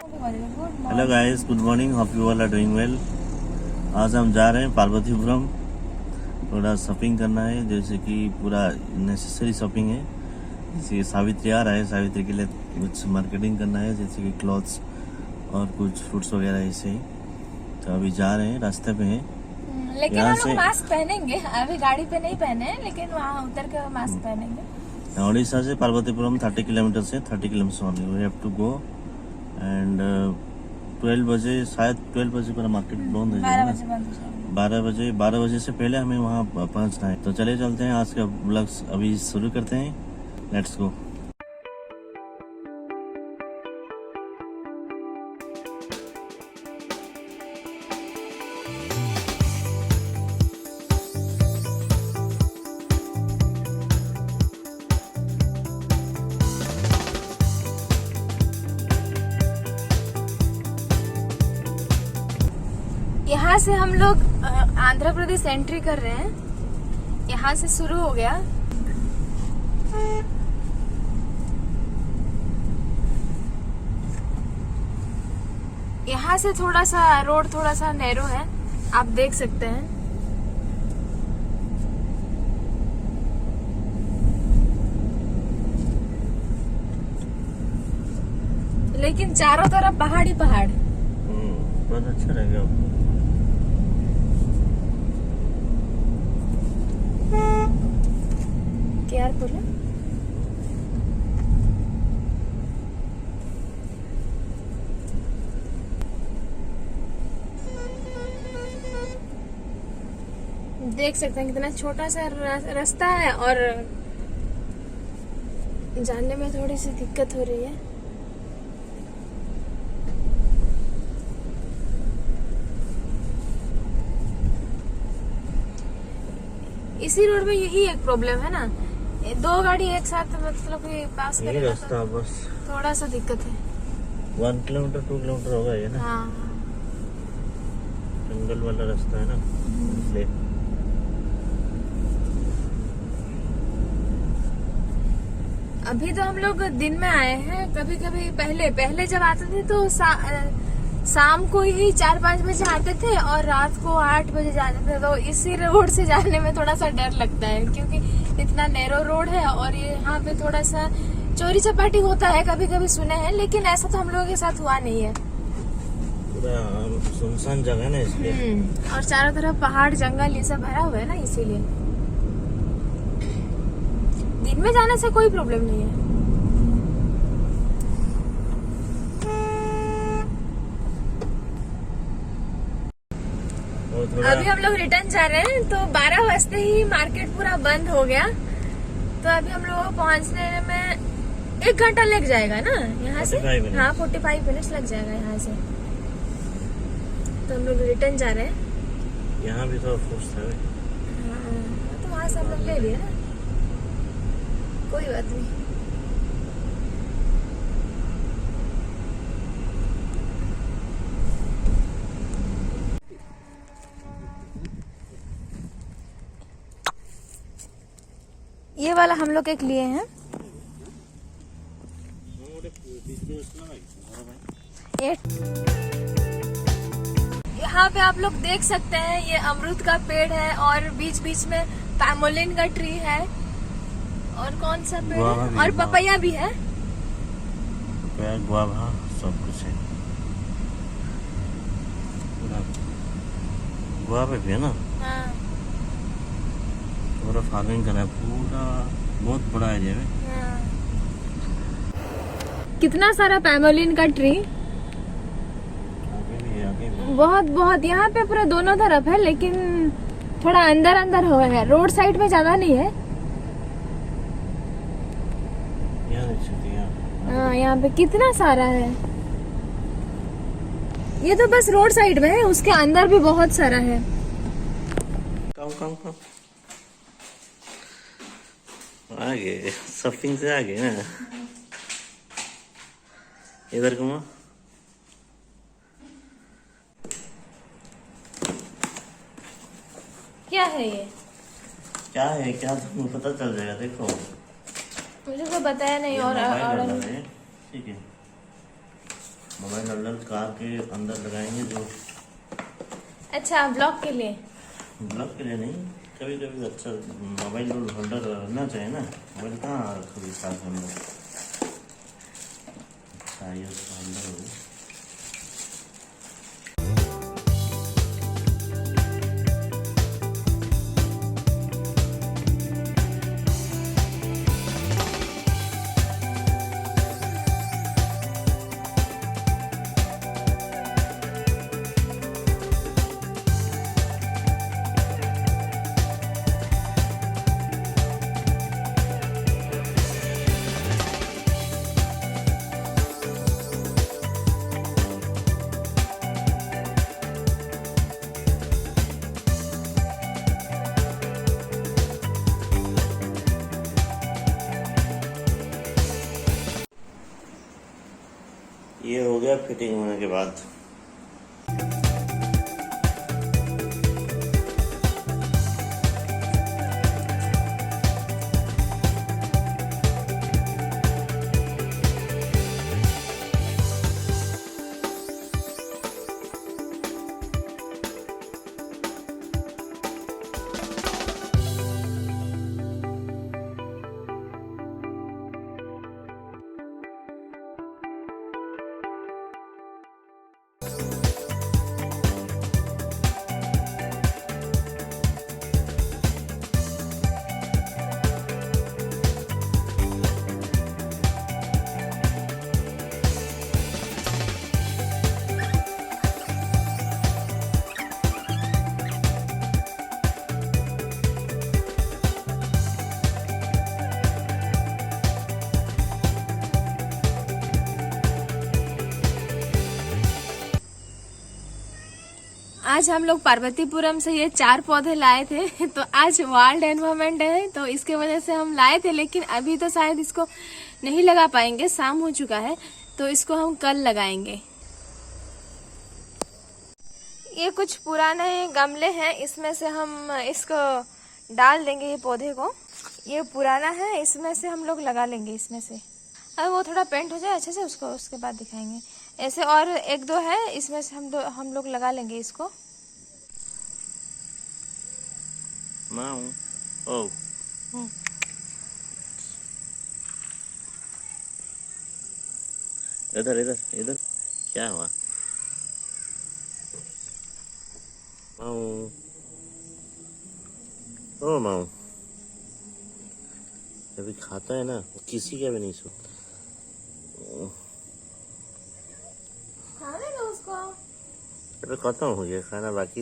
Hello guys, good morning, hope you all are doing well. आज हम जा रहे हैं पार्वतीपुरम। थोड़ा शॉपिंग करना है, जैसे कि पूरा नेसेसरी शॉपिंग है। जैसे सावित्री आ रहा है, सावित्री के लिए कुछ मार्केटिंग करना है, जैसे कि क्लॉथ्स और कुछ फ्रूट्स वगैरह ऐसे ही। तो अभी जा रहे हैं, रास्ते पे हैं। लेकिन हम लोग मास्क पहनेंगे। अभी गाड़ी पे नहीं पहने हैं, लेकिन वहाँ उतर के मास्क पहनेंगे। उड़ीसा से पार्वतीपुरम 30 किलोमीटर से 30 kilometre only we have to go. And 12 बजे, शायद 12 बजे पूरा मार्केट बंद हो जाएगा ना। 12 बजे से पहले हमें वहाँ पहुँचना है। तो चले चलते हैं, आज का ब्लॉग अभी शुरू करते हैं। Let's go. यहाँ से हम लोग आंध्र प्रदेश एंट्री कर रहे हैं। यहाँ से शुरू हो गया। यहाँ से थोड़ा सा रोड थोड़ा सा नैरो है, आप देख सकते हैं। लेकिन चारों तरफ पहाड़ ही पहाड़। बहुत अच्छा रहेगा। केयरफुल है। देख सकते हैं कितना छोटा सा रास्ता है और जाने में थोड़ी सी दिक्कत हो रही है। इसी रोड में यही एक प्रॉब्लम है ना, दो गाड़ी एक साथ मतलब कि पास यही रास्ता बस थोड़ा सा दिक्कत है। 1 किलोमीटर 2 किलोमीटर होगा ये ना। हाँ, जंगल वाला रास्ता है ना, इसलिए। अभी तो हम लोग दिन में आए हैं। कभी कभी पहले जब आते थे तो शाम को ही 4-5 बजे आते थे और रात को 8 बजे जाते थे। तो इसी रोड से जाने में थोड़ा सा डर लगता है, क्योंकि इतना नैरो रोड है और ये यहाँ पे थोड़ा सा चोरी चपाटी होता है, कभी कभी सुने हैं, लेकिन ऐसा तो हम लोगों के साथ हुआ नहीं है। पूरा सुनसान जगह है ना, इसलिए। और चारों तरफ पहाड़ जंगल ये सब भरा हुआ है ना, इसीलिए दिन में जाने से कोई प्रॉब्लम नहीं है। अभी हम लोग रिटर्न जा रहे हैं, तो 12 बजते ही मार्केट पूरा बंद हो गया। तो अभी हम लोग को पहुंचने में 1 घंटा लग जाएगा ना यहाँ से। हाँ, 45 मिनट्स लग जाएगा यहाँ से। तो हम लोग रिटर्न जा रहे हैं। यहाँ भी तो फ्रूट्स था। हाँ, तो वहाँ से हम लोग ले लिए ना, कोई बात नहीं। ये वाला हम लोग एक लिए हैं। यहाँ पे आप लोग देख सकते हैं, ये अमरूद का पेड़ है और बीच बीच में पैमोलिन का ट्री है। और कौन सा पेड़ है? और पपैया भी है। गुआवा सब कुछ है। गुआवा भी है ना। हाँ, पूरा फार्मिंग करना है, पूरा बहुत बड़ा एरिया है। हाँ। कितना सारा पैमोलिन का ट्री, आगे भी। बहुत यहाँ पे पूरा दोनों तरफ है, लेकिन थोड़ा अंदर हो है, रोड साइड में ज्यादा नहीं है। हाँ, यहाँ पे कितना सारा है। ये तो बस रोड साइड में है, उसके अंदर भी बहुत सारा है। कम आगे शॉपिंग से आगे ना। इधर घुमा। क्या है ये? क्या है, क्या तुमको पता चल जाएगा। देखो मुझे तो बताया नहीं। और ठीक है, मोबाइल होल्डर कार के अंदर लगाएंगे जो। अच्छा, ब्लॉक के लिए। ब्लॉक के लिए नहीं, कभी कभी अच्छा मोबाइल होल्डर रहना चाहिए ना। मोबाइल कहाँ रखोगे कार के अंदर। अच्छा ये उसका होल्डर हो गया। ये हो गया फिटिंग होने के बाद। आज हम लोग पार्वतीपुरम से ये 4 पौधे लाए थे। तो आज वर्ल्ड एनवायरनमेंट है तो इसके वजह से हम लाए थे, लेकिन अभी तो शायद इसको नहीं लगा पाएंगे, शाम हो चुका है, तो इसको हम कल लगाएंगे। ये कुछ पुराने गमले हैं, इसमें से हम इसको डाल देंगे, ये पौधे को। ये पुराना है, इसमें से हम लोग लगा लेंगे। इसमें से अब वो थोड़ा पेंट हो जाए अच्छे से, उसके बाद दिखाएंगे। ऐसे और 1-2 है, इसमें से हम लोग लगा लेंगे इसको। ओ इधर इधर इधर क्या हुआ? माऊ, ओ माऊ, अभी खाता है ना, किसी का भी नहीं सुनता। खाने दो उसको। अरे खत्म हो गया खाना, बाकी